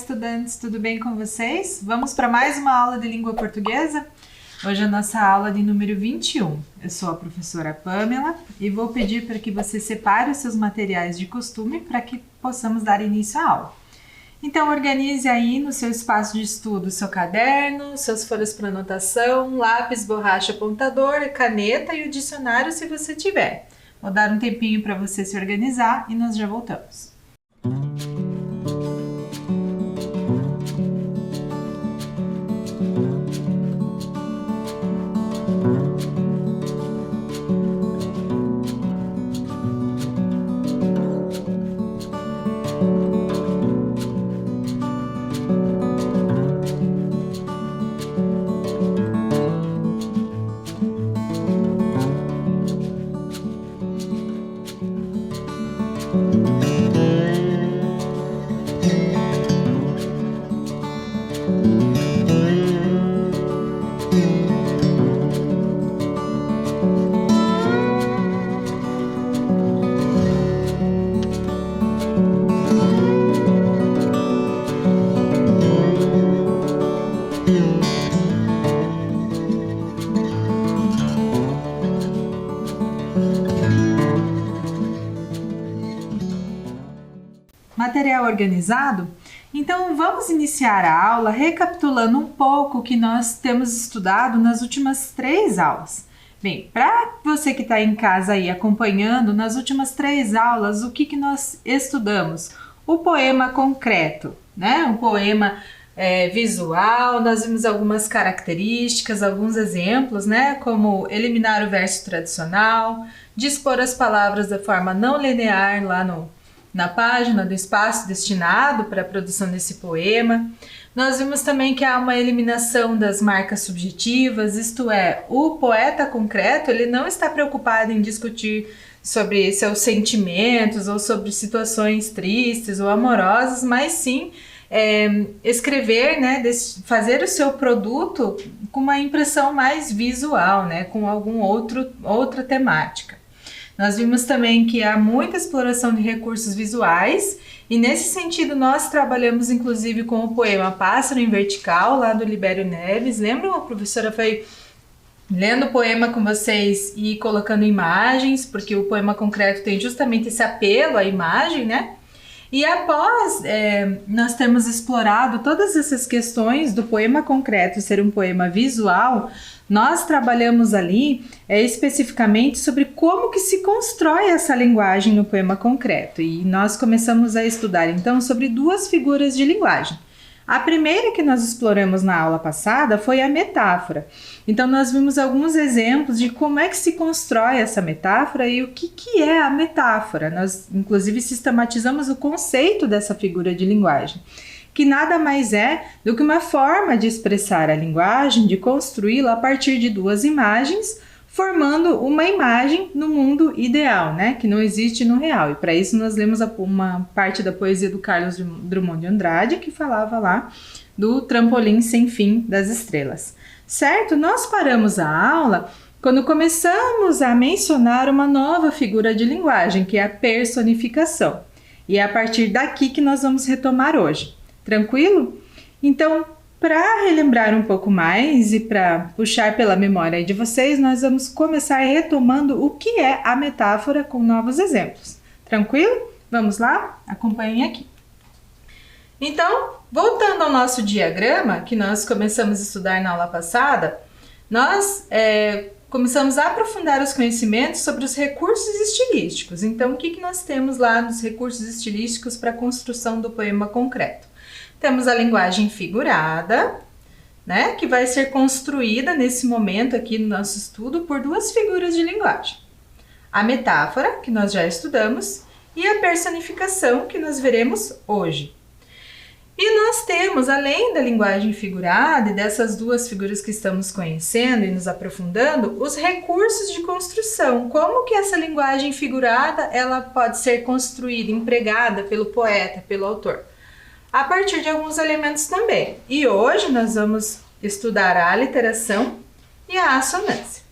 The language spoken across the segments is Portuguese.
estudantes, tudo bem com vocês? Vamos para mais uma aula de língua portuguesa? Hoje é a nossa aula de número 21. Eu sou a professora Pamela e vou pedir para que você separe os seus materiais de costume para que possamos dar início à aula. Então, organize aí no seu espaço de estudo seu caderno, suas folhas para anotação, lápis, borracha, apontador, caneta e o dicionário se você tiver. Vou dar um tempinho para você se organizar e nós já voltamos. Material organizado? Então vamos iniciar a aula recapitulando um pouco o que nós temos estudado nas últimas 3 aulas. Bem, para você que está em casa aí acompanhando, nas últimas 3 aulas, o que nós estudamos? O poema concreto, né? Um poema visual, nós vimos algumas características, alguns exemplos, né? Como eliminar o verso tradicional, dispor as palavras da forma não linear lá na página do espaço destinado para a produção desse poema. Nós vimos também que há uma eliminação das marcas subjetivas, isto é, o poeta concreto ele não está preocupado em discutir sobre seus sentimentos ou sobre situações tristes ou amorosas, mas sim escrever, né, fazer o seu produto com uma impressão mais visual, né, com outra temática. Nós vimos também que há muita exploração de recursos visuais e nesse sentido nós trabalhamos inclusive com o poema Pássaro em Vertical, lá do Libério Neves. Lembram? A professora foi lendo o poema com vocês e colocando imagens, porque o poema concreto tem justamente esse apelo à imagem, né? E após nós termos explorado todas essas questões do poema concreto ser um poema visual, nós trabalhamos ali especificamente sobre como que se constrói essa linguagem no poema concreto. E nós começamos a estudar então sobre 2 figuras de linguagem. A primeira que nós exploramos na aula passada foi a metáfora. Então nós vimos alguns exemplos de como é que se constrói essa metáfora e o que é a metáfora. Nós inclusive sistematizamos o conceito dessa figura de linguagem, que nada mais é do que uma forma de expressar a linguagem, de construí-la a partir de 2 imagens, formando uma imagem no mundo ideal, né, que não existe no real. E para isso nós lemos uma parte da poesia do Carlos Drummond de Andrade, que falava lá do trampolim sem fim das estrelas. Certo? Nós paramos a aula quando começamos a mencionar uma nova figura de linguagem, que é a personificação. E é a partir daqui que nós vamos retomar hoje. Tranquilo? Então, para relembrar um pouco mais e para puxar pela memória de vocês, nós vamos começar retomando o que é a metáfora com novos exemplos. Tranquilo? Vamos lá? Acompanhem aqui. Então, voltando ao nosso diagrama, que nós começamos a estudar na aula passada, nós começamos a aprofundar os conhecimentos sobre os recursos estilísticos. Então, o que nós temos lá nos recursos estilísticos para a construção do poema concreto? Temos a linguagem figurada, né, que vai ser construída nesse momento aqui no nosso estudo por 2 figuras de linguagem. A metáfora, que nós já estudamos, e a personificação, que nós veremos hoje. E nós temos, além da linguagem figurada e dessas 2 figuras que estamos conhecendo e nos aprofundando, os recursos de construção. Como que essa linguagem figurada ela pode ser construída, empregada pelo poeta, pelo autor? A partir de alguns elementos também. E hoje nós vamos estudar a aliteração e a assonância.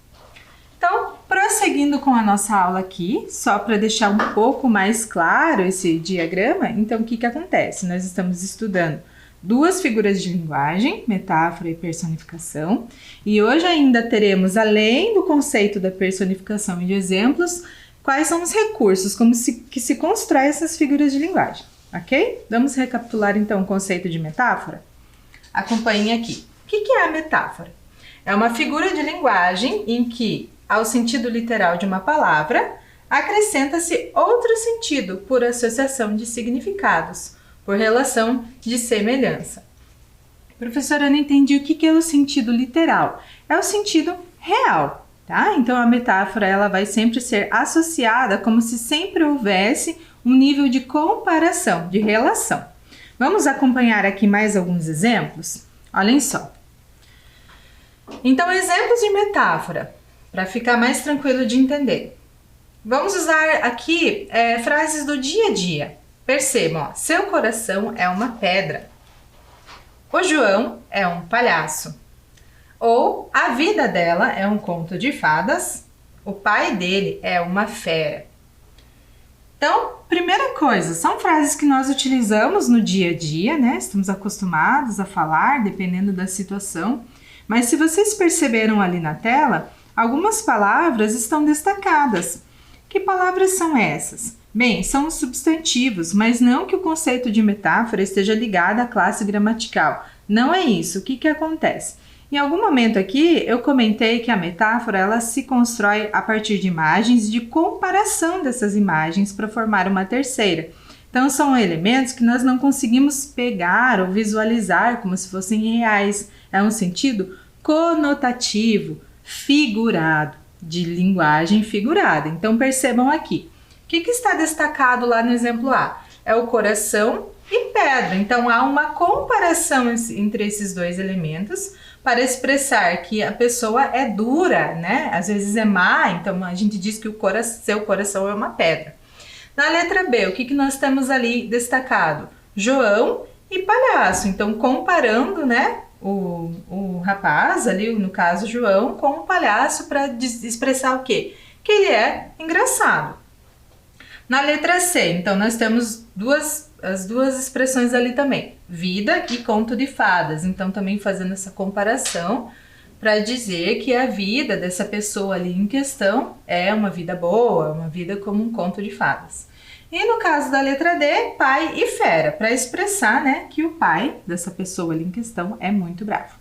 Então, prosseguindo com a nossa aula aqui, só para deixar um pouco mais claro esse diagrama, então o que acontece? Nós estamos estudando duas figuras de linguagem, metáfora e personificação. E hoje ainda teremos, além do conceito da personificação e de exemplos, quais são os recursos, que se constrói essas figuras de linguagem, ok? Vamos recapitular então o conceito de metáfora? Acompanhem aqui. O que é a metáfora? É uma figura de linguagem em que, ao sentido literal de uma palavra, acrescenta-se outro sentido por associação de significados, por relação de semelhança. Professora, eu não entendi o que é o sentido literal. É o sentido real, tá? Então a metáfora ela vai sempre ser associada como se sempre houvesse um nível de comparação, de relação. Vamos acompanhar aqui mais alguns exemplos? Olhem só. Então, exemplos de metáfora, para ficar mais tranquilo de entender. Vamos usar aqui frases do dia a dia. Percebam, ó, seu coração é uma pedra. O João é um palhaço. Ou a vida dela é um conto de fadas. O pai dele é uma fera. Então, primeira coisa, são frases que nós utilizamos no dia a dia, né? Estamos acostumados a falar, dependendo da situação. Mas se vocês perceberam ali na tela, algumas palavras estão destacadas. Que palavras são essas? Bem, são os substantivos, mas não que o conceito de metáfora esteja ligado à classe gramatical. Não é isso. O que acontece? Em algum momento aqui, eu comentei que a metáfora ela se constrói a partir de imagens, de comparação dessas imagens para formar uma terceira. Então, são elementos que nós não conseguimos pegar ou visualizar como se fossem reais. É um sentido conotativo, figurado, de linguagem figurada. Então, percebam aqui. O que está destacado lá no exemplo A? É o coração e pedra. Então, há uma comparação entre esses dois elementos para expressar que a pessoa é dura, né? Às vezes é má, então a gente diz que seu coração é uma pedra. Na letra B, o que nós temos ali destacado? João e palhaço. Então, comparando, né, o rapaz ali, no caso João, com o palhaço para expressar o quê? Que ele é engraçado. Na letra C, então, nós temos as duas expressões ali também, vida e conto de fadas. Então, também fazendo essa comparação para dizer que a vida dessa pessoa ali em questão é uma vida boa, uma vida como um conto de fadas. E no caso da letra D, pai e fera, para expressar, né, que o pai dessa pessoa ali em questão é muito bravo.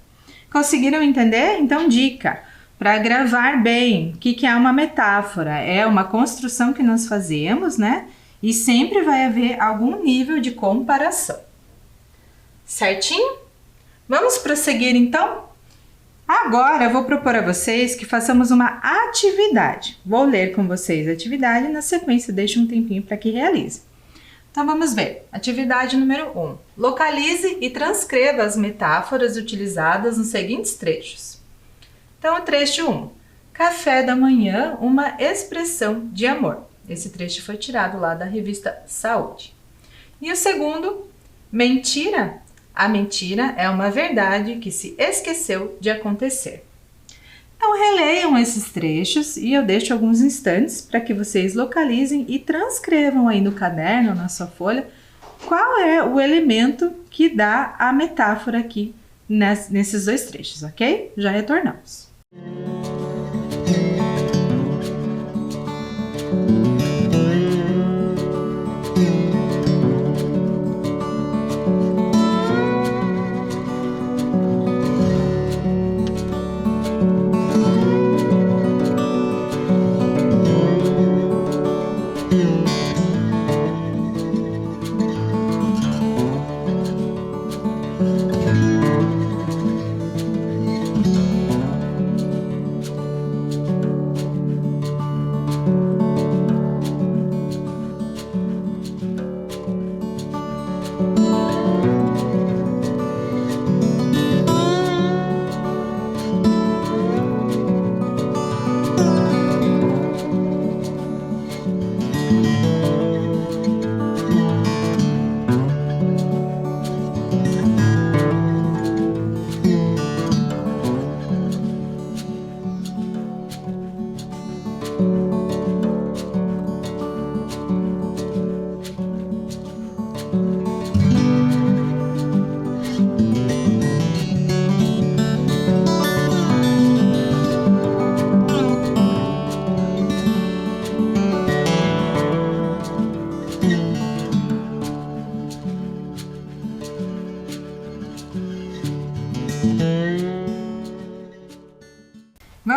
Conseguiram entender? Então, dica. Para gravar bem, o que é uma metáfora? É uma construção que nós fazemos, né? E sempre vai haver algum nível de comparação. Certinho? Vamos prosseguir então? Agora eu vou propor a vocês que façamos uma atividade. Vou ler com vocês a atividade e na sequência deixo um tempinho para que realize. Então vamos ver. Atividade número 1. Localize e transcreva as metáforas utilizadas nos seguintes trechos. Então, o trecho 1. Café da manhã, uma expressão de amor. Esse trecho foi tirado lá da revista Saúde. E o segundo, mentira. A mentira é uma verdade que se esqueceu de acontecer. Então, releiam esses trechos e eu deixo alguns instantes para que vocês localizem e transcrevam aí no caderno, na sua folha, qual é o elemento que dá a metáfora aqui nesses dois trechos, ok? Já retornamos.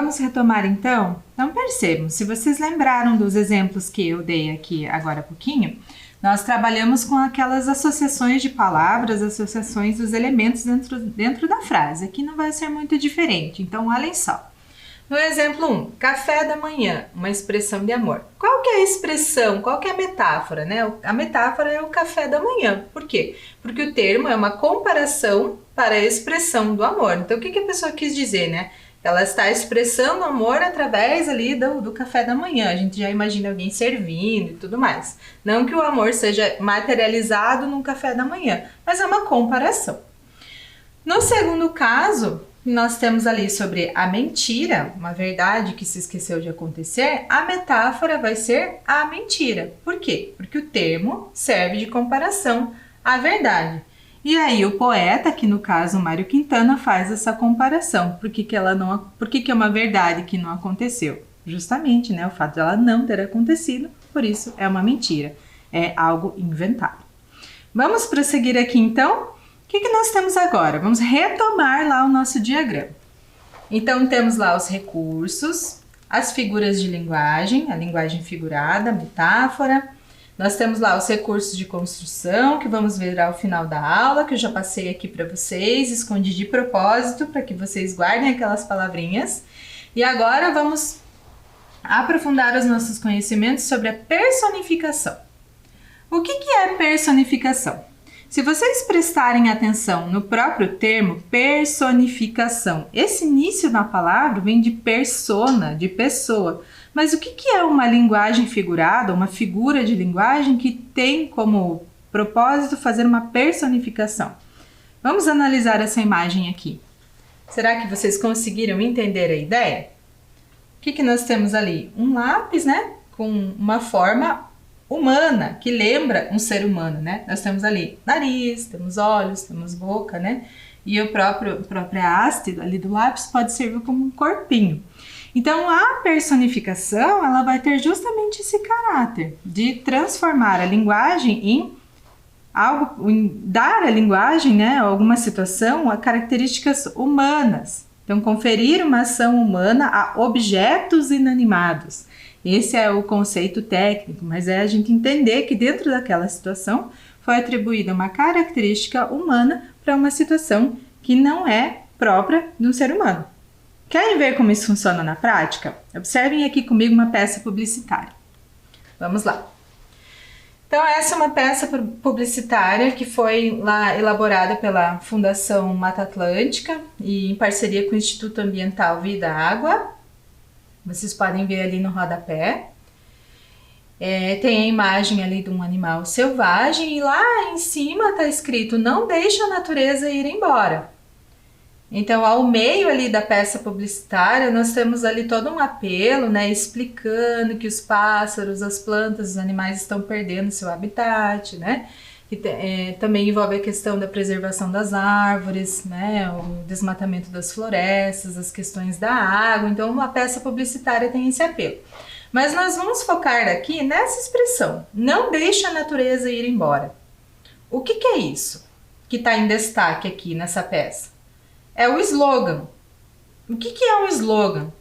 vamos retomar então? Então percebam, se vocês lembraram dos exemplos que eu dei aqui agora há pouquinho, nós trabalhamos com aquelas associações de palavras, associações dos elementos dentro da frase. Aqui não vai ser muito diferente, então olhem só. No exemplo 1, café da manhã, uma expressão de amor. Qual que é a expressão, qual que é a metáfora, né? A metáfora é o café da manhã. Por quê? Porque o termo é uma comparação para a expressão do amor. Então, o que a pessoa quis dizer, né? Ela está expressando amor através ali do café da manhã. A gente já imagina alguém servindo e tudo mais. Não que o amor seja materializado num café da manhã, mas é uma comparação. No segundo caso, nós temos ali sobre a mentira, uma verdade que se esqueceu de acontecer, a metáfora vai ser a mentira. Por quê? Porque o termo serve de comparação à verdade. E aí o poeta, que no caso Mário Quintana, faz essa comparação. Por que é uma verdade que não aconteceu? Justamente, né, o fato de ela não ter acontecido, por isso é uma mentira, é algo inventado. Vamos prosseguir aqui então? O que nós temos agora? Vamos retomar lá o nosso diagrama. Então temos lá os recursos, as figuras de linguagem, a linguagem figurada, a metáfora. Nós temos lá os recursos de construção, que vamos ver ao final da aula, que eu já passei aqui para vocês, escondi de propósito para que vocês guardem aquelas palavrinhas. E agora vamos aprofundar os nossos conhecimentos sobre a personificação. O que é personificação? Se vocês prestarem atenção no próprio termo personificação, esse início da palavra vem de persona, de pessoa. Mas o que é uma linguagem figurada, uma figura de linguagem que tem como propósito fazer uma personificação? Vamos analisar essa imagem aqui. Será que vocês conseguiram entender a ideia? O que nós temos ali? Um lápis, né? Com uma forma humana, que lembra um ser humano, né? Nós temos ali nariz, temos olhos, temos boca, né? E a própria haste ali do lápis pode servir como um corpinho. Então, a personificação, ela vai ter justamente esse caráter de transformar a linguagem em algo, em dar à linguagem, né, alguma situação, a características humanas. Então, conferir uma ação humana a objetos inanimados. Esse é o conceito técnico, mas é a gente entender que dentro daquela situação foi atribuída uma característica humana para uma situação que não é própria de um ser humano. Querem ver como isso funciona na prática? Observem aqui comigo uma peça publicitária. Vamos lá. Então, essa é uma peça publicitária que foi lá elaborada pela Fundação Mata Atlântica e em parceria com o Instituto Ambiental Vida Água. Vocês podem ver ali no rodapé. Tem a imagem ali de um animal selvagem e lá em cima está escrito: não deixe a natureza ir embora. Então, ao meio ali da peça publicitária, nós temos ali todo um apelo, né, explicando que os pássaros, as plantas, os animais estão perdendo seu habitat, né? Também envolve a questão da preservação das árvores, né, o desmatamento das florestas, as questões da água. Então, uma peça publicitária tem esse apelo. Mas nós vamos focar aqui nessa expressão: não deixe a natureza ir embora. O que é isso que está em destaque aqui nessa peça? É o slogan. O que é um slogan?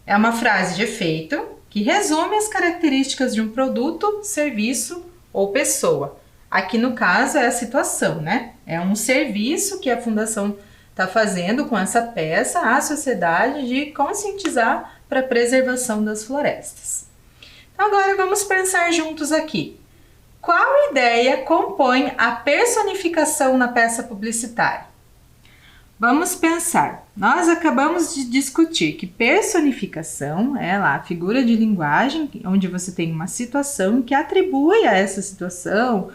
É uma frase de efeito que resume as características de um produto, serviço ou pessoa. Aqui no caso é a situação, né? É um serviço que a Fundação está fazendo com essa peça à sociedade de conscientizar para a preservação das florestas. Então agora vamos pensar juntos aqui. Qual ideia compõe a personificação na peça publicitária? Vamos pensar. Nós acabamos de discutir que personificação é lá a figura de linguagem onde você tem uma situação que atribui a essa situação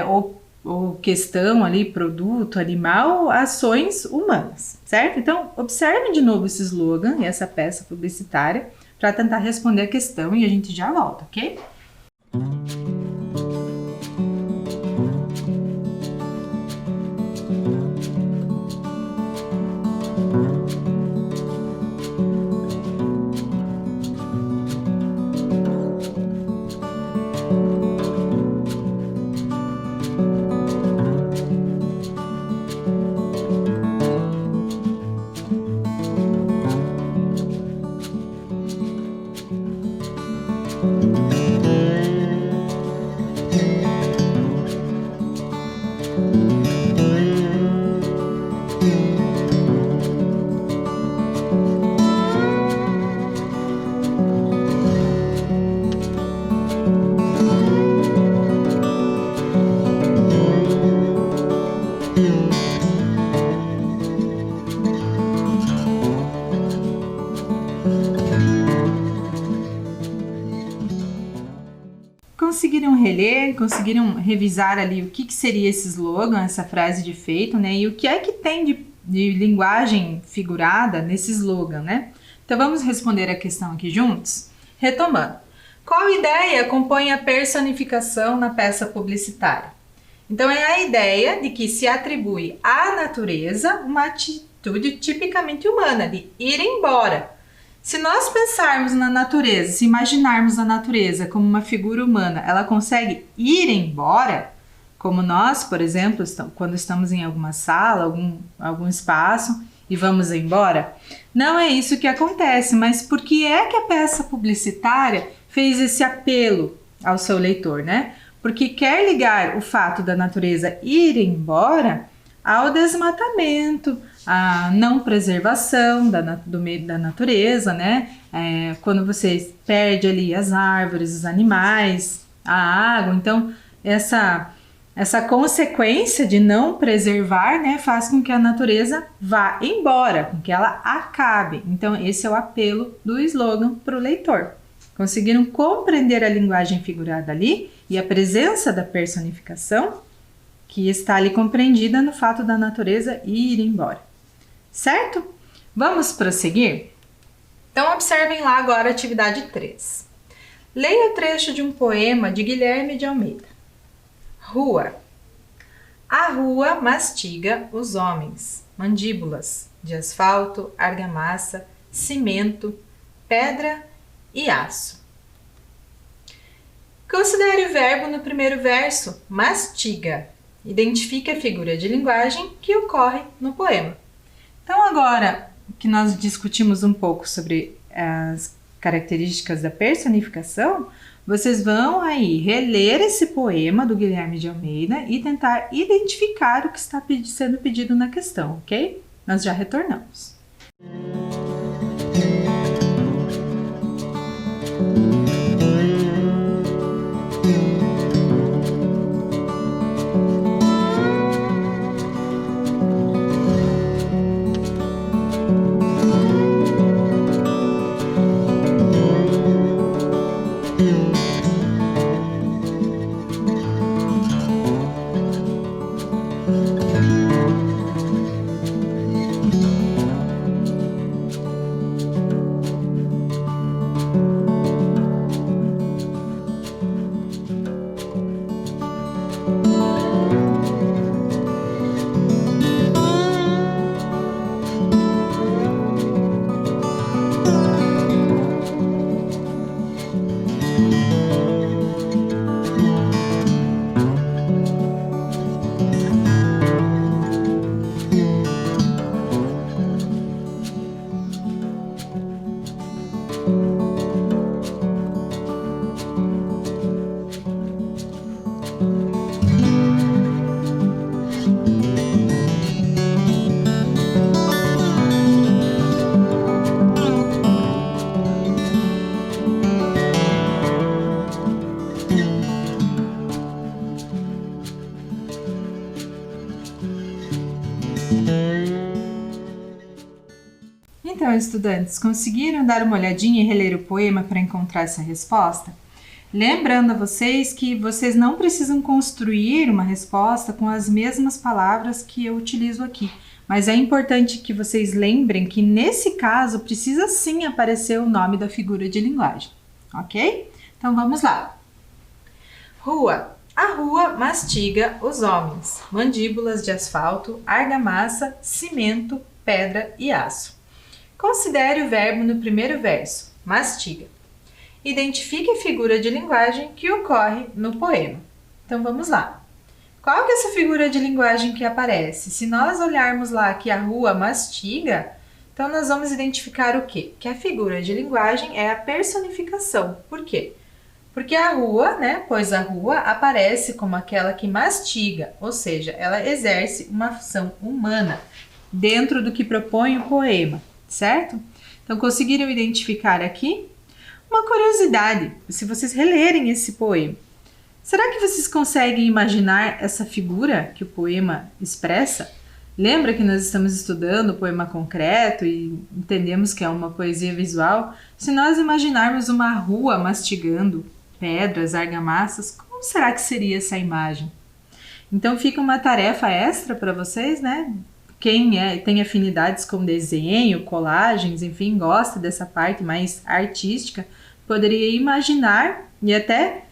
ou questão ali, produto, animal, ações humanas, certo? Então, observe de novo esse slogan e essa peça publicitária para tentar responder a questão e a gente já volta, ok? Conseguiram reler, conseguiram revisar ali o que seria esse slogan, essa frase de efeito, né? E o que é que tem de linguagem figurada nesse slogan, né? Então vamos responder a questão aqui juntos? Retomando. Qual ideia compõe a personificação na peça publicitária? Então é a ideia de que se atribui à natureza uma atitude tipicamente humana, de ir embora. Se nós pensarmos na natureza, se imaginarmos a natureza como uma figura humana, ela consegue ir embora? Como nós, por exemplo, quando estamos em alguma sala, algum espaço e vamos embora? Não é isso que acontece, mas por que é que a peça publicitária fez esse apelo ao seu leitor, né? Porque quer ligar o fato da natureza ir embora ao desmatamento, a não preservação do meio da natureza, né? Quando você perde ali as árvores, os animais, a água, então essa consequência de não preservar, né, faz com que a natureza vá embora, com que ela acabe. Então esse é o apelo do slogan para o leitor. Conseguiram compreender a linguagem figurada ali e a presença da personificação que está ali compreendida no fato da natureza ir embora. Certo? Vamos prosseguir? Então, observem lá agora a atividade 3. Leia o trecho de um poema de Guilherme de Almeida. Rua. A rua mastiga os homens, mandíbulas de asfalto, argamassa, cimento, pedra e aço. Considere o verbo no primeiro verso, mastiga. Identifique a figura de linguagem que ocorre no poema. Então, agora que nós discutimos um pouco sobre as características da personificação, vocês vão aí reler esse poema do Guilherme de Almeida e tentar identificar o que está sendo pedido na questão, ok? Nós já retornamos. Então, estudantes, conseguiram dar uma olhadinha e reler o poema para encontrar essa resposta? Lembrando a vocês que vocês não precisam construir uma resposta com as mesmas palavras que eu utilizo aqui, mas é importante que vocês lembrem que nesse caso precisa sim aparecer o nome da figura de linguagem, ok? Então vamos lá. Rua. A rua mastiga os homens, mandíbulas de asfalto, argamassa, cimento, pedra e aço. Considere o verbo no primeiro verso, mastiga. Identifique a figura de linguagem que ocorre no poema. Então vamos lá. Qual que é essa figura de linguagem que aparece? Se nós olharmos lá que a rua mastiga, então nós vamos identificar o quê? Que a figura de linguagem é a personificação. Por quê? Porque a rua, né? Pois a rua aparece como aquela que mastiga, ou seja, ela exerce uma ação humana dentro do que propõe o poema, certo? Então, conseguiram identificar aqui? Uma curiosidade, se vocês relerem esse poema, será que vocês conseguem imaginar essa figura que o poema expressa? Lembra que nós estamos estudando o poema concreto e entendemos que é uma poesia visual? Se nós imaginarmos uma rua mastigando pedras, argamassas, como será que seria essa imagem? Então fica uma tarefa extra para vocês, né? Quem tem afinidades com desenho, colagens, enfim, gosta dessa parte mais artística, poderia imaginar e até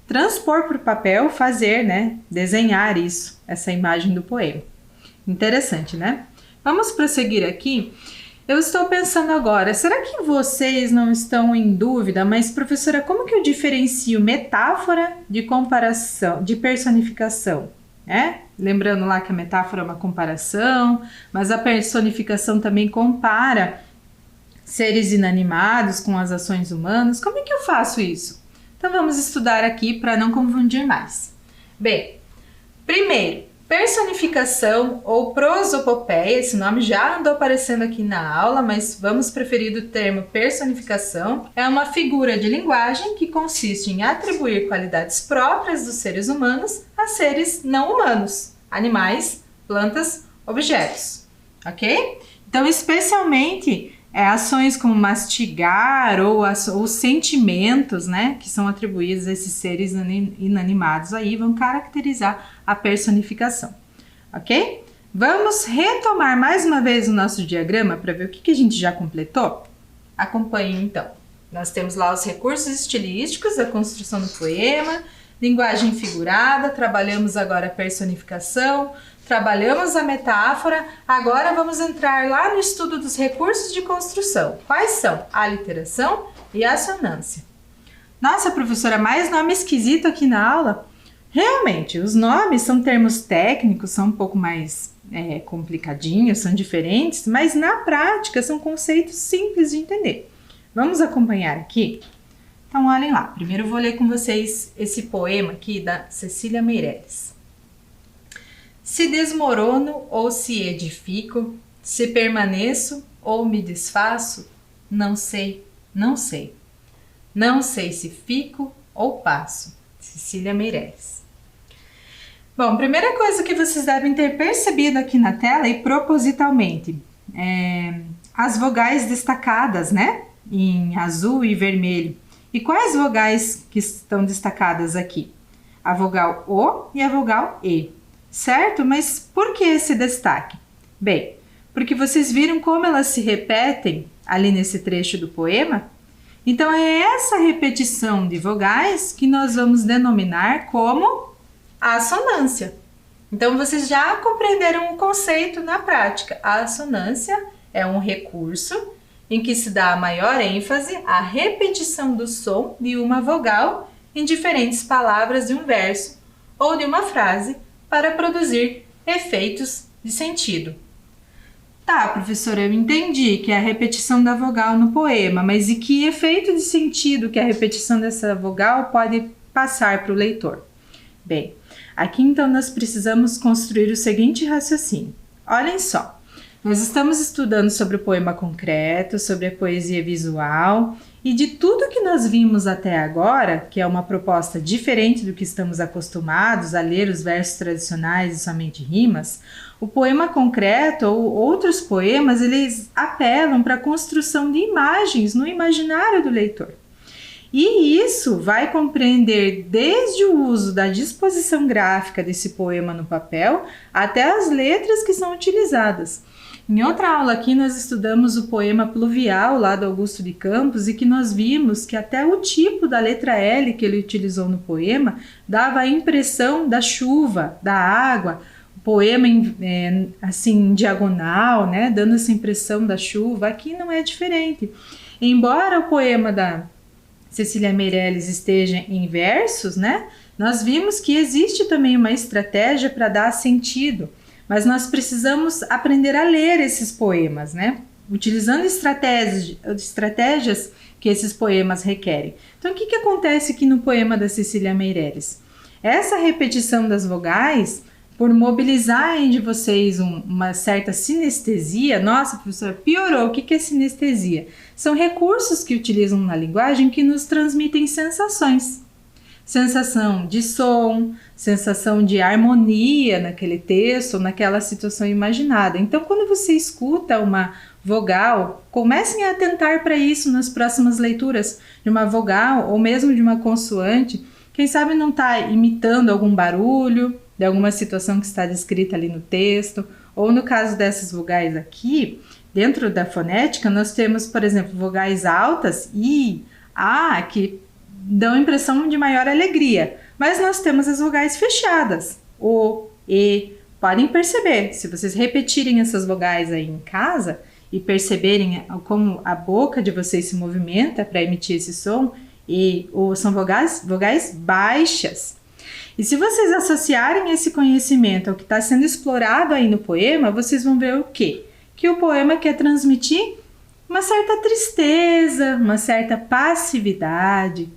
transpor para o papel, fazer, né? Desenhar isso, essa imagem do poema. Interessante, né? Vamos prosseguir aqui. Eu estou pensando agora, será que vocês não estão em dúvida, mas professora, como que eu diferencio metáfora de comparação, de personificação? Lembrando lá que a metáfora é uma comparação, mas a personificação também compara seres inanimados com as ações humanas. Como é que eu faço isso? Então vamos estudar aqui para não confundir mais. Bem, primeiro, personificação ou prosopopeia, esse nome já andou aparecendo aqui na aula, mas vamos preferir o termo personificação, é uma figura de linguagem que consiste em atribuir qualidades próprias dos seres humanos a seres não humanos, animais, plantas, objetos, ok? Então, especialmente ações como mastigar ou sentimentos, né, que são atribuídos a esses seres inanimados aí, vão caracterizar a personificação, ok? Vamos retomar mais uma vez o nosso diagrama para ver o que a gente já completou? Acompanhe então. Nós temos lá os recursos estilísticos da construção do poema, linguagem figurada, trabalhamos agora a personificação, trabalhamos a metáfora, agora vamos entrar lá no estudo dos recursos de construção. Quais são? A aliteração e a assonância. Nossa, professora, mais nome esquisito aqui na aula? Realmente, os nomes são termos técnicos, são um pouco mais complicadinhos, são diferentes, mas na prática são conceitos simples de entender. Vamos acompanhar aqui? Então, olhem lá. Primeiro eu vou ler com vocês esse poema aqui da Cecília Meirelles. Se desmorono ou se edifico, se permaneço ou me desfaço, não sei, não sei. Não sei se fico ou passo. Cecília Meirelles. Bom, primeira coisa que vocês devem ter percebido aqui na tela e propositalmente, as vogais destacadas, né? Em azul e vermelho. E quais vogais que estão destacadas aqui? A vogal O e a vogal E. Certo? Mas por que esse destaque? Bem, porque vocês viram como elas se repetem ali nesse trecho do poema? Então é essa repetição de vogais que nós vamos denominar como assonância. Então vocês já compreenderam o conceito na prática. A assonância é um recurso em que se dá a maior ênfase à repetição do som de uma vogal em diferentes palavras de um verso ou de uma frase para produzir efeitos de sentido. Tá, professora, eu entendi que é a repetição da vogal no poema, mas e que efeito de sentido que a repetição dessa vogal pode passar para o leitor? Bem, aqui então nós precisamos construir o seguinte raciocínio. Olhem só, nós estamos estudando sobre o poema concreto, sobre a poesia visual e de tudo que nós vimos até agora, que é uma proposta diferente do que estamos acostumados a ler os versos tradicionais e somente rimas, o poema concreto ou outros poemas, eles apelam para a construção de imagens no imaginário do leitor. E isso vai compreender desde o uso da disposição gráfica desse poema no papel até as letras que são utilizadas. Em outra aula aqui nós estudamos o poema Pluvial lá do Augusto de Campos e que nós vimos que até o tipo da letra L que ele utilizou no poema dava a impressão da chuva, da água, o poema assim em diagonal, né, dando essa impressão da chuva. Aqui não é diferente. Embora o poema da Cecília Meirelles esteja em versos, né, nós vimos que existe também uma estratégia para dar sentido. Mas nós precisamos aprender a ler esses poemas, né? Utilizando estratégias que que esses poemas requerem. Então, o que acontece aqui no poema da Cecília Meirelles? Essa repetição das vogais, por mobilizarem de vocês uma certa sinestesia, nossa, professora, piorou, o que é sinestesia? São recursos que utilizam na linguagem que nos transmitem sensações. Sensação de som, sensação de harmonia naquele texto, naquela situação imaginada. Então, quando você escuta uma vogal, comecem a atentar para isso nas próximas leituras de uma vogal ou mesmo de uma consoante. Quem sabe não está imitando algum barulho de alguma situação que está descrita ali no texto, ou no caso dessas vogais aqui, dentro da fonética, nós temos, por exemplo, vogais altas, I, A, que dão impressão de maior alegria, mas nós temos as vogais fechadas, O, E. Podem perceber, se vocês repetirem essas vogais aí em casa e perceberem como a boca de vocês se movimenta para emitir esse som, E, O, são vogais baixas. E se vocês associarem esse conhecimento ao que está sendo explorado aí no poema, vocês vão ver o quê? Que o poema quer transmitir uma certa tristeza, uma certa passividade.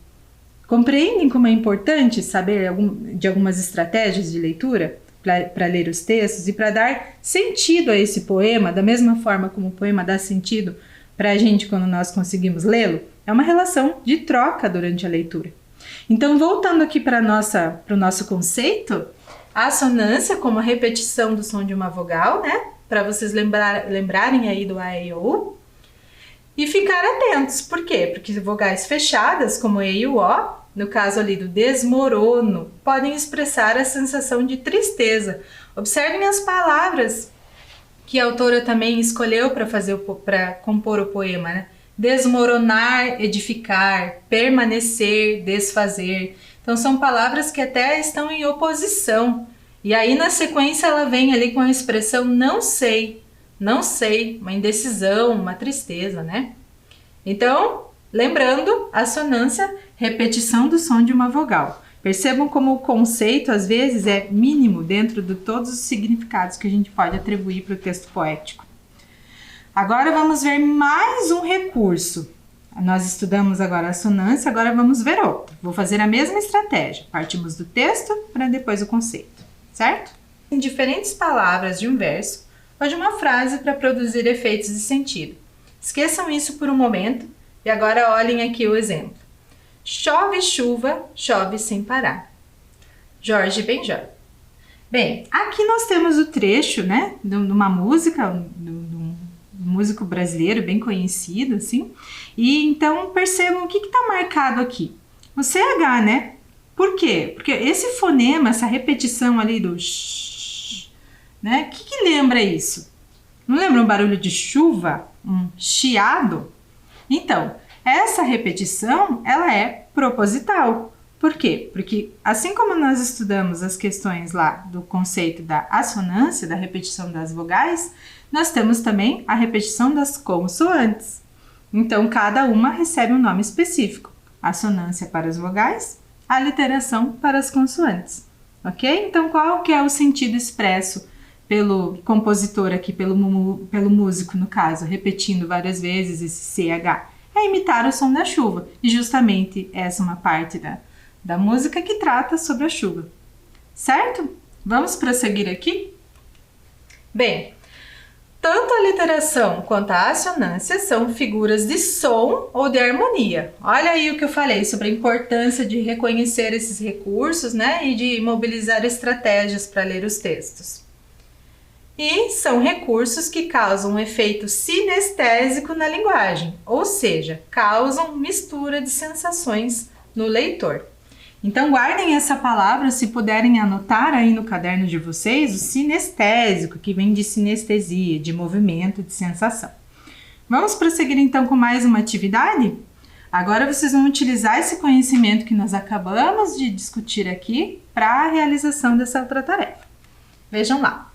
Compreendem como é importante saber de algumas estratégias de leitura para ler os textos e para dar sentido a esse poema, da mesma forma como o poema dá sentido para a gente quando nós conseguimos lê-lo? É uma relação de troca durante a leitura. Então, voltando aqui para o nosso conceito, a assonância como a repetição do som de uma vogal, né? Para vocês lembrarem aí do A, E, I, O, U. E ficar atentos. Por quê? Porque vogais fechadas, como E e o O, no caso ali do desmorono, podem expressar a sensação de tristeza. Observem as palavras que a autora também escolheu para compor o poema, né? Desmoronar, edificar, permanecer, desfazer. Então são palavras que até estão em oposição. E aí na sequência ela vem ali com a expressão não sei, uma indecisão, uma tristeza, né? Então, lembrando, assonância, repetição do som de uma vogal. Percebam como o conceito às vezes é mínimo dentro de todos os significados que a gente pode atribuir para o texto poético. Agora vamos ver mais um recurso. Nós estudamos agora a assonância, agora vamos ver outro. Vou fazer a mesma estratégia. Partimos do texto para depois o conceito, certo? Em diferentes palavras de um verso ou de uma frase para produzir efeitos de sentido. Esqueçam isso por um momento e agora olhem aqui o exemplo. Chove chuva, chove sem parar. Jorge Benjor. Bem, aqui nós temos o trecho, né, de uma música, músico brasileiro bem conhecido, assim. E então percebam o que está marcado aqui. O CH, né? Por quê? Porque esse fonema, essa repetição ali do sh, né? O que lembra isso? Não lembra um barulho de chuva? Um chiado? Então, essa repetição, ela é proposital. Por quê? Porque assim como nós estudamos as questões lá do conceito da assonância, da repetição das vogais, nós temos também a repetição das consoantes. Então, cada uma recebe um nome específico. Assonância para as vogais, aliteração para as consoantes. Ok? Então, qual que é o sentido expresso pelo compositor aqui, pelo músico no caso, repetindo várias vezes esse CH? É imitar o som da chuva. E justamente essa é uma parte da música que trata sobre a chuva. Certo? Vamos prosseguir aqui? Bem, tanto a literação quanto a assonância são figuras de som ou de harmonia. Olha aí o que eu falei sobre a importância de reconhecer esses recursos, né, e de mobilizar estratégias para ler os textos. E são recursos que causam um efeito sinestésico na linguagem, ou seja, causam mistura de sensações no leitor. Então guardem essa palavra, se puderem anotar aí no caderno de vocês, o sinestésico, que vem de sinestesia, de movimento, de sensação. Vamos prosseguir então com mais uma atividade? Agora vocês vão utilizar esse conhecimento que nós acabamos de discutir aqui para a realização dessa outra tarefa. Vejam lá.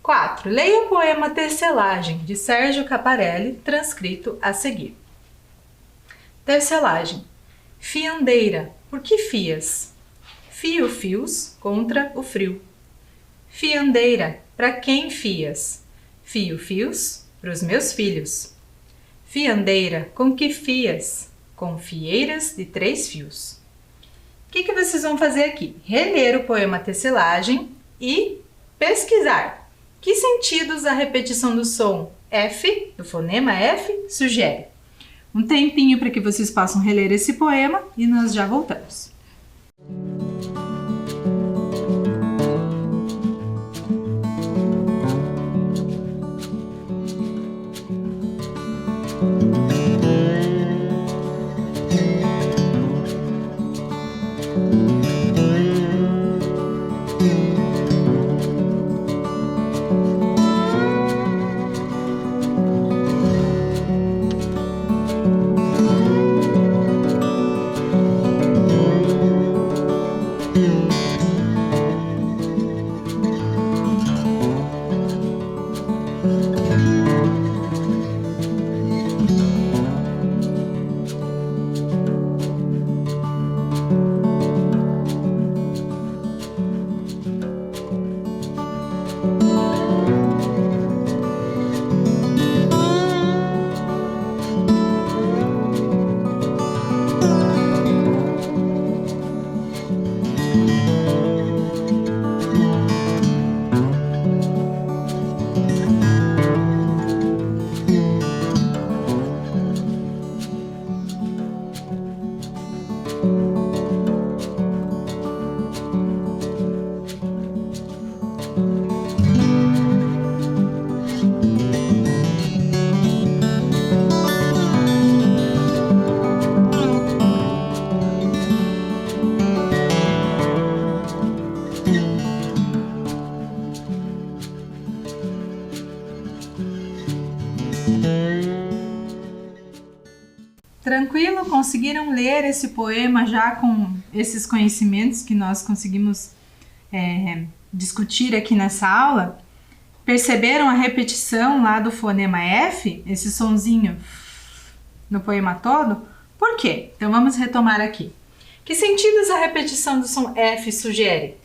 4. Leia o poema Tecelagem, de Sérgio Caparelli, transcrito a seguir. Tecelagem. Fiandeira, por que fias? Fio fios contra o frio. Fiandeira, para quem fias? Fio fios para os meus filhos. Fiandeira, com que fias? com fieiras de 3 fios. O que vocês vão fazer aqui? Reler o poema Tecelagem e pesquisar que sentidos a repetição do som F, do fonema F, sugere. Um tempinho para que vocês possam reler esse poema e nós já voltamos. Tranquilo? Conseguiram ler esse poema já com esses conhecimentos que nós conseguimos discutir aqui nessa aula? Perceberam a repetição lá do fonema F, esse sonzinho no poema todo? Por quê? Então vamos retomar aqui. Que sentidos a repetição do som F sugere?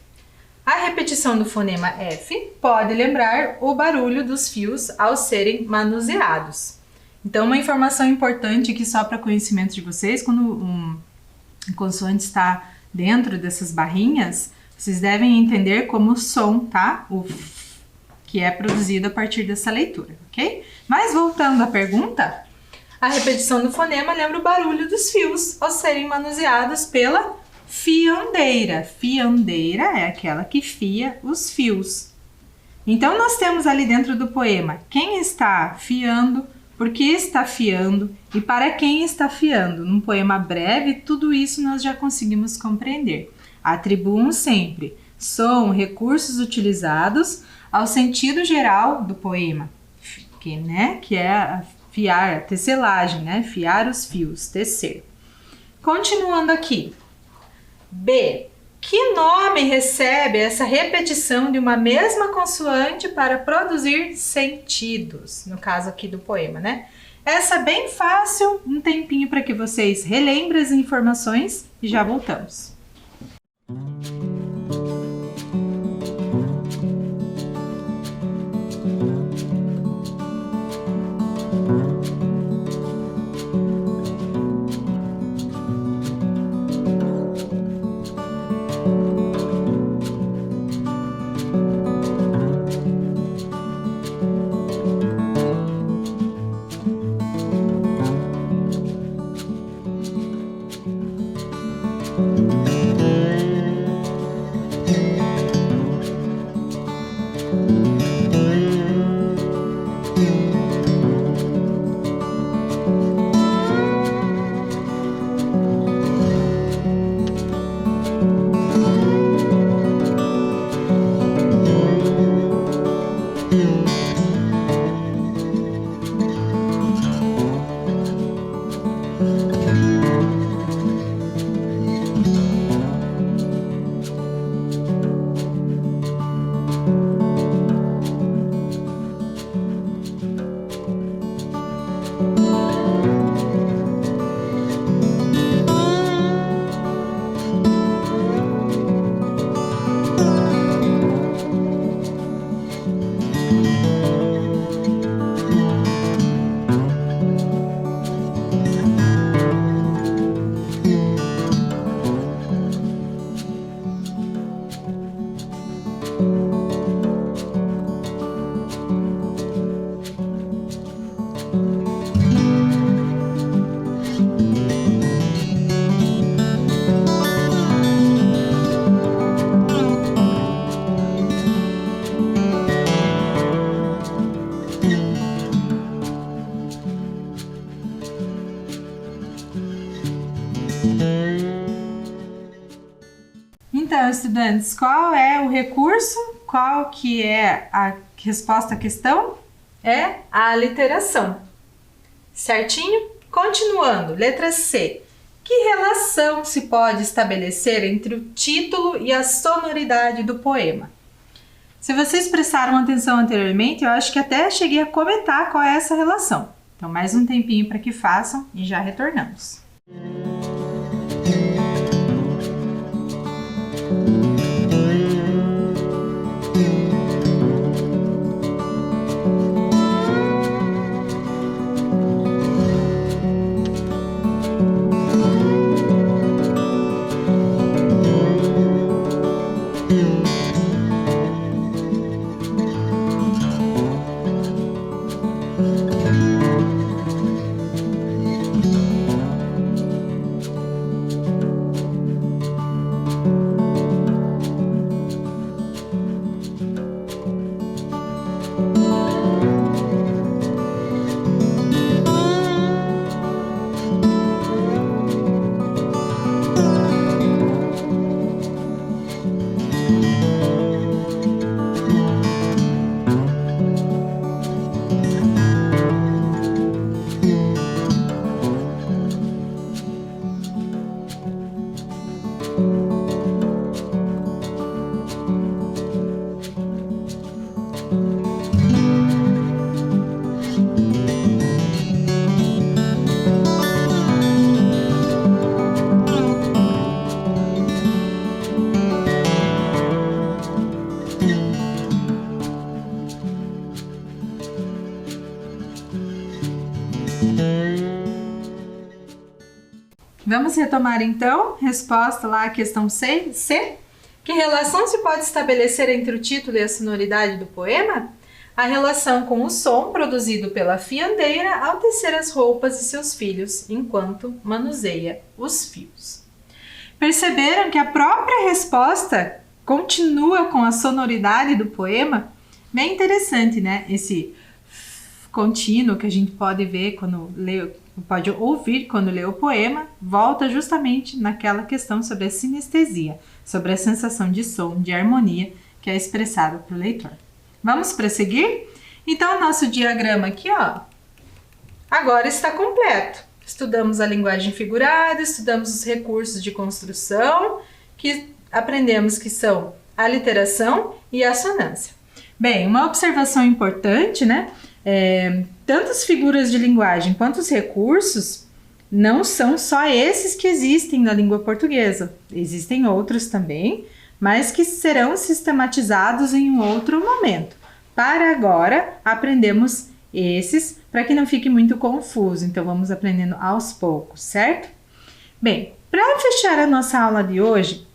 A repetição do fonema F pode lembrar o barulho dos fios ao serem manuseados. Então, uma informação importante aqui só para conhecimento de vocês, quando um consoante está dentro dessas barrinhas, vocês devem entender como som, tá? O F, que é produzido a partir dessa leitura, ok? Mas voltando à pergunta, a repetição do fonema lembra o barulho dos fios ao serem manuseados pela fiandeira. Fiandeira é aquela que fia os fios. Então, nós temos ali dentro do poema quem está fiando, por que está fiando e para quem está fiando. Num poema breve, tudo isso nós já conseguimos compreender. Atribuam sempre som, recursos utilizados ao sentido geral do poema, que é fiar, a tecelagem, né? Fiar os fios, tecer. Continuando aqui. B. Que nome recebe essa repetição de uma mesma consoante para produzir sentidos? No caso aqui do poema, né? Essa é bem fácil, um tempinho para que vocês relembrem as informações e já voltamos. Então, estudantes, qual é o recurso? Qual que é a resposta à questão? É a aliteração. Certinho? Continuando, letra C. Que relação se pode estabelecer entre o título e a sonoridade do poema? Se vocês prestaram atenção anteriormente, eu acho que até cheguei a comentar qual é essa relação. Então, mais um tempinho para que façam e já retornamos. Vamos retomar então, resposta lá à questão C. Que relação se pode estabelecer entre o título e a sonoridade do poema? A relação com o som produzido pela fiandeira ao tecer as roupas de seus filhos, enquanto manuseia os fios. Perceberam que a própria resposta continua com a sonoridade do poema? Bem interessante, né? Esse contínuo que a gente pode ver quando pode ouvir quando lê o poema, volta justamente naquela questão sobre a sinestesia, sobre a sensação de som, de harmonia que é expressada para o leitor. Vamos prosseguir? Então, nosso diagrama aqui, ó, agora está completo. Estudamos a linguagem figurada, estudamos os recursos de construção, que aprendemos que são a aliteração e a assonância. Bem, uma observação importante, né? Tanto as figuras de linguagem quanto os recursos não são só esses que existem na língua portuguesa. Existem outros também, mas que serão sistematizados em um outro momento. Para agora, aprendemos esses para que não fique muito confuso. Então, vamos aprendendo aos poucos, certo? Bem, para fechar a nossa aula de hoje,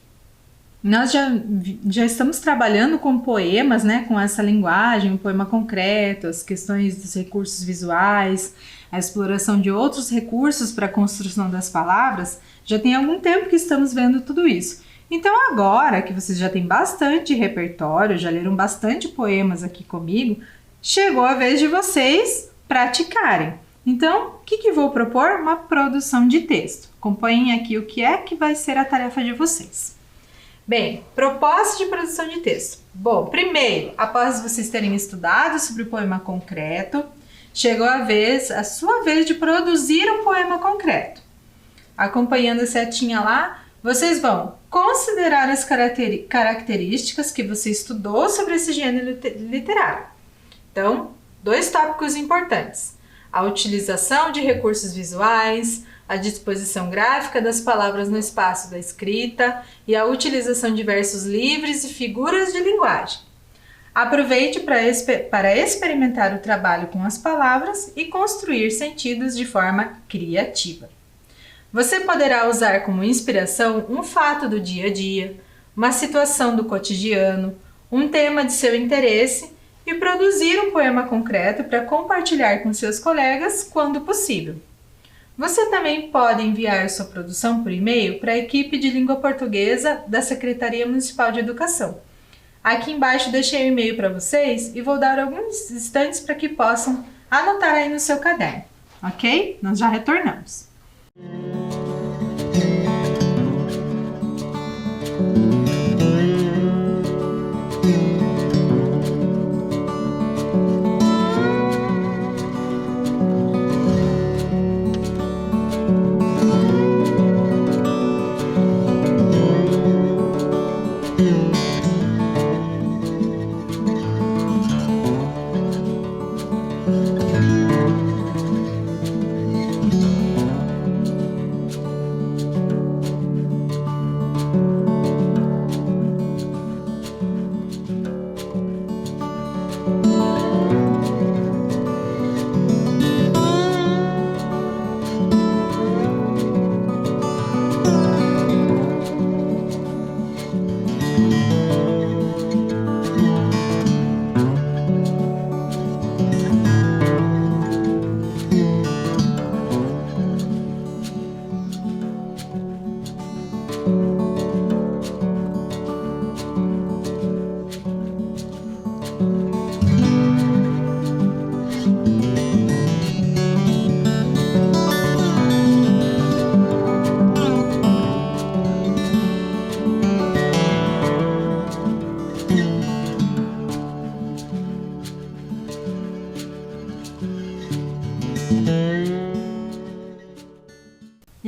nós já estamos trabalhando com poemas, né, com essa linguagem, o poema concreto, as questões dos recursos visuais, a exploração de outros recursos para a construção das palavras. Já tem algum tempo que estamos vendo tudo isso. Então agora que vocês já têm bastante repertório, já leram bastante poemas aqui comigo, chegou a vez de vocês praticarem. Então, o que vou propor? Uma produção de texto. Acompanhem aqui o que é que vai ser a tarefa de vocês. Bem, proposta de produção de texto. Bom, primeiro, após vocês terem estudado sobre o poema concreto, chegou a sua vez de produzir um poema concreto. Acompanhando a setinha lá, vocês vão considerar as características que você estudou sobre esse gênero literário. Então, 2 tópicos importantes: a utilização de recursos visuais, a disposição gráfica das palavras no espaço da escrita e a utilização de versos livres e figuras de linguagem. Aproveite para experimentar o trabalho com as palavras e construir sentidos de forma criativa. Você poderá usar como inspiração um fato do dia a dia, uma situação do cotidiano, um tema de seu interesse e produzir um poema concreto para compartilhar com seus colegas quando possível. Você também pode enviar sua produção por e-mail para a equipe de língua portuguesa da Secretaria Municipal de Educação. Aqui embaixo deixei o e-mail para vocês e vou dar alguns instantes para que possam anotar aí no seu caderno, ok? Nós já retornamos.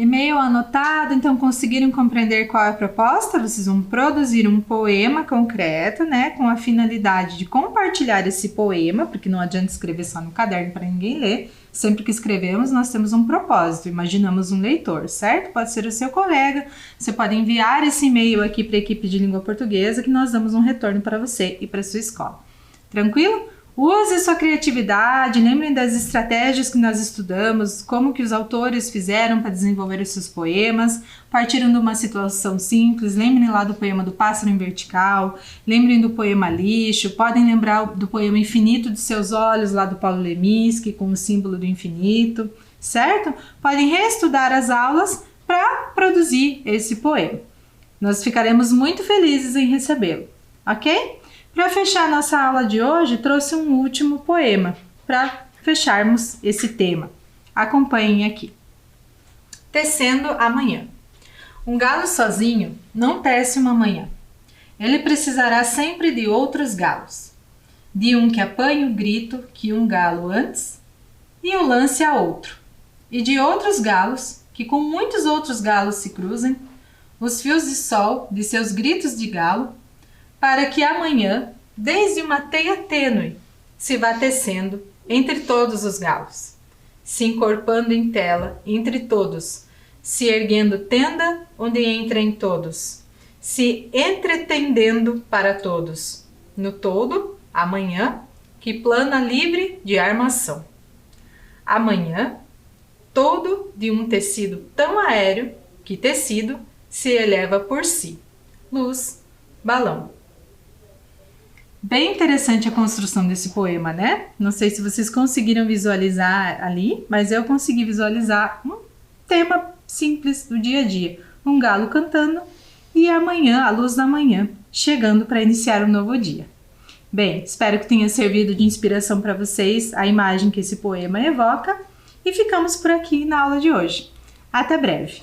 E-mail anotado, então conseguiram compreender qual é a proposta? Vocês vão produzir um poema concreto, né, com a finalidade de compartilhar esse poema, porque não adianta escrever só no caderno para ninguém ler. Sempre que escrevemos, nós temos um propósito, imaginamos um leitor, certo? Pode ser o seu colega, você pode enviar esse e-mail aqui para a equipe de língua portuguesa que nós damos um retorno para você e para sua escola. Tranquilo? Use sua criatividade, lembrem das estratégias que nós estudamos, como que os autores fizeram para desenvolver os seus poemas, partiram de uma situação simples, lembrem lá do poema do Pássaro em Vertical, lembrem do poema Lixo, podem lembrar do poema Infinito de Seus Olhos, lá do Paulo Leminski, com o símbolo do infinito, certo? Podem reestudar as aulas para produzir esse poema. Nós ficaremos muito felizes em recebê-lo, ok? Para fechar nossa aula de hoje, trouxe um último poema para fecharmos esse tema. Acompanhem aqui. Tecendo a manhã. Um galo sozinho não tece uma manhã. Ele precisará sempre de outros galos. De um que apanhe o grito que um galo antes e o lance a outro. E de outros galos que com muitos outros galos se cruzem, os fios de sol de seus gritos de galo, para que amanhã, desde uma teia tênue, se vá tecendo entre todos os galos, se encorpando em tela entre todos, se erguendo tenda onde entrem todos, se entretendendo para todos, no todo, amanhã, que plana livre de armação. Amanhã, todo de um tecido tão aéreo que tecido se eleva por si. Luz, balão. Bem interessante a construção desse poema, né? Não sei se vocês conseguiram visualizar ali, mas eu consegui visualizar um tema simples do dia a dia. Um galo cantando e amanhã, a luz da manhã, chegando para iniciar um novo dia. Bem, espero que tenha servido de inspiração para vocês a imagem que esse poema evoca e ficamos por aqui na aula de hoje. Até breve!